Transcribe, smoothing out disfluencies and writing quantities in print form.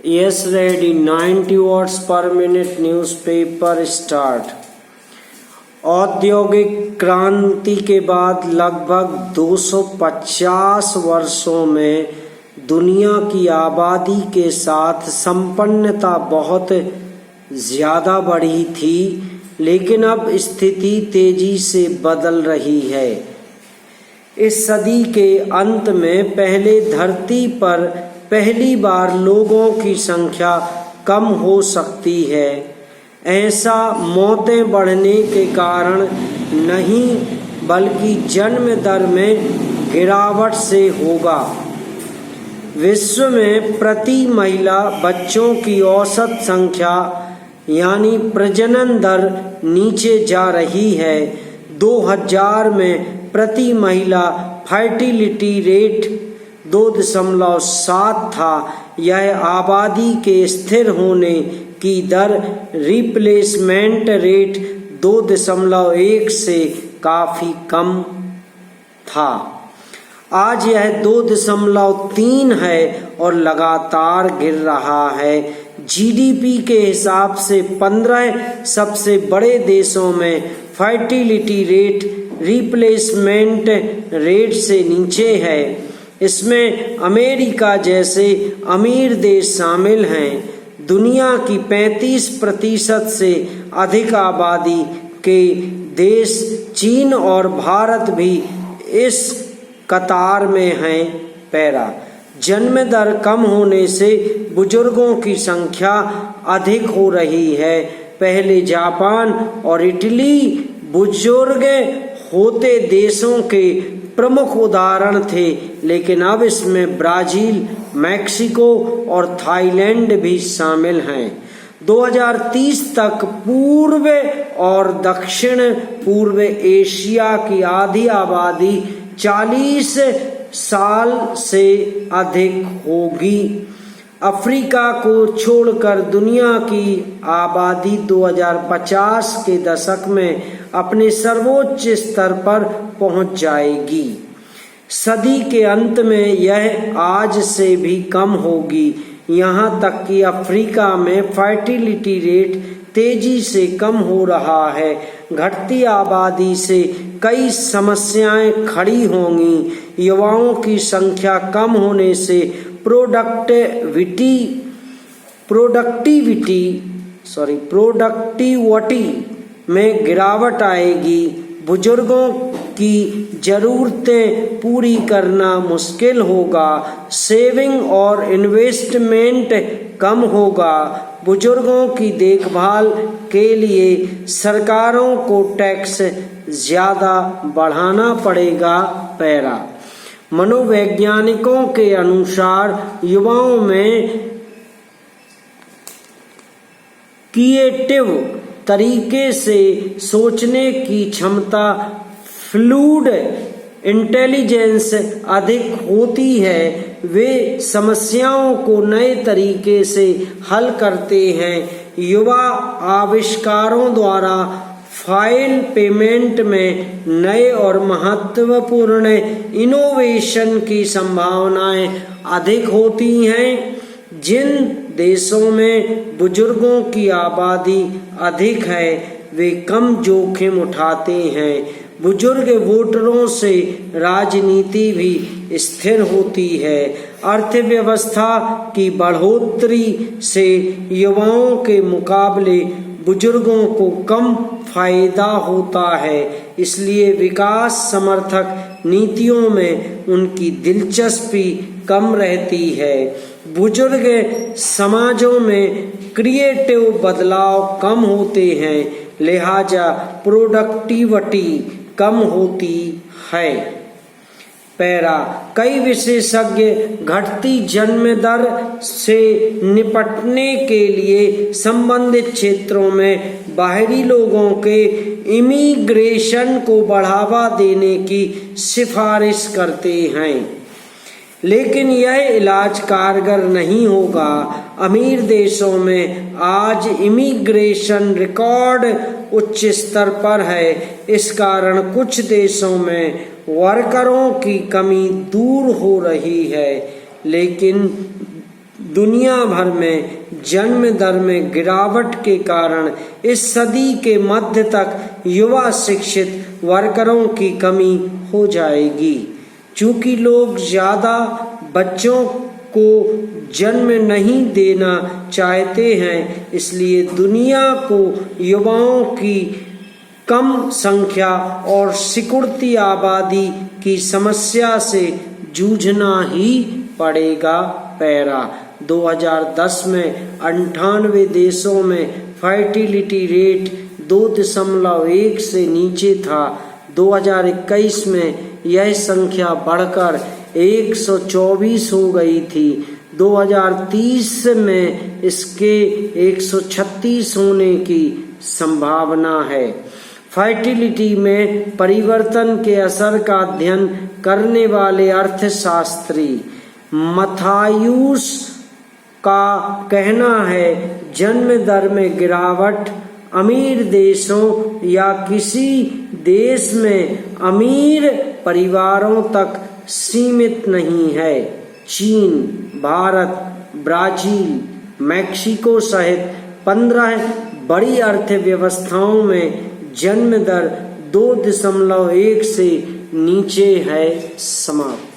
Yes, ready. 90 watts per minute newspaper start. औद्योगिक क्रांति के बाद लगभग 250 वर्षों में दुनिया की आबादी के साथ संपन्नता बहुत ज़्यादा बढ़ी थी, लेकिन अब स्थिति तेजी से बदल रही है। इस सदी के अंत में पहले धरती पर पहली बार लोगों की संख्या कम हो सकती है। ऐसा मौतें बढ़ने के कारण नहीं, बल्कि जन्म दर में गिरावट से होगा। विश्व में प्रति महिला बच्चों की औसत संख्या यानी प्रजनन दर नीचे जा रही है। 2000 में प्रति महिला फर्टिलिटी रेट 2.7 था। यह आबादी के स्थिर होने की दर रिप्लेसमेंट रेट 2.1 से काफी कम था। आज यह 2.3 है और लगातार गिर रहा है। जीडीपी के हिसाब से 15 सबसे बड़े देशों में फर्टिलिटी रेट रिप्लेसमेंट रेट से नीचे है। इसमें अमेरिका जैसे अमीर देश शामिल हैं। दुनिया की 35% से अधिक आबादी के देश चीन और भारत भी इस कतार में हैं। पैरा जन्म दर कम होने से बुजुर्गों की संख्या अधिक हो रही है। पहले जापान और इटली बुजुर्ग होते देशों के प्रमुख उदाहरण थे, लेकिन अब इसमें ब्राजील, मैक्सिको और थाईलैंड भी शामिल हैं। 2030 तक पूर्व और दक्षिण पूर्व एशिया की आधी आबादी 40 साल से अधिक होगी। अफ्रीका को छोड़कर दुनिया की आबादी 2050 के दशक में अपने सर्वोच्च स्तर पर पहुंच जाएगी। सदी के अंत में यह आज से भी कम होगी। यहाँ तक कि अफ्रीका में फर्टिलिटी रेट तेजी से कम हो रहा है। घटती आबादी से कई समस्याएं खड़ी होंगी। युवाओं की संख्या कम होने से प्रोडक्टिविटी में गिरावट आएगी। बुजुर्गों की जरूरतें पूरी करना मुश्किल होगा। सेविंग और इन्वेस्टमेंट कम होगा। बुजुर्गों की देखभाल के लिए सरकारों को टैक्स ज्यादा बढ़ाना पड़ेगा। पैरा मनोवैज्ञानिकों के अनुसार युवाओं में क्रिएटिव तरीके से सोचने की क्षमता, फ्लूइड इंटेलिजेंस अधिक होती है। वे समस्याओं को नए तरीके से हल करते हैं। युवा आविष्कारों द्वारा फाइल पेमेंट में नए और महत्वपूर्ण इनोवेशन की संभावनाएं अधिक होती हैं। जिन देशों में बुजुर्गों की आबादी अधिक है, वे कम जोखिम उठाते हैं। बुजुर्ग वोटरों से राजनीति भी स्थिर होती है। अर्थव्यवस्था की बढ़ोतरी से युवाओं के मुकाबले बुजुर्गों को कम फायदा होता है, इसलिए विकास समर्थक नीतियों में उनकी दिलचस्पी कम रहती है। बुजुर्ग समाजों में क्रिएटिव बदलाव कम होते हैं, लिहाजा प्रोडक्टिविटी कम होती है। पैरा कई विशेषज्ञ घटती जन्म दर से निपटने के लिए संबंधित क्षेत्रों में बाहरी लोगों के इमिग्रेशन को बढ़ावा देने की सिफारिश करते हैं, लेकिन यह इलाज कारगर नहीं होगा। अमीर देशों में आज इमिग्रेशन रिकॉर्ड उच्च स्तर पर है। इस कारण कुछ देशों में वर्करों की कमी दूर हो रही है, लेकिन दुनिया भर में जन्म दर में गिरावट के कारण इस सदी के मध्य तक युवा शिक्षित वर्करों की कमी हो जाएगी। चूंकि लोग ज्यादा बच्चों को जन्म नहीं देना चाहते हैं, इसलिए दुनिया को युवाओं की कम संख्या और सिकुड़ती आबादी की समस्या से जूझना ही पड़ेगा। पैरा 2010 में 98 देशों में फर्टिलिटी रेट 2.1 से नीचे था। 2021 में यह संख्या बढ़कर 124 हो गई थी। 2030 में इसके 136 होने की संभावना है। फर्टिलिटी में परिवर्तन के असर का अध्ययन करने वाले अर्थशास्त्री मथायूस का कहना है, जन्म दर में गिरावट अमीर देशों या किसी देश में अमीर परिवारों तक सीमित नहीं है। चीन, भारत, ब्राजील, मैक्सिको सहित 15 बड़ी अर्थव्यवस्थाओं में जन्म दर 2.1 से नीचे है। समाप्त।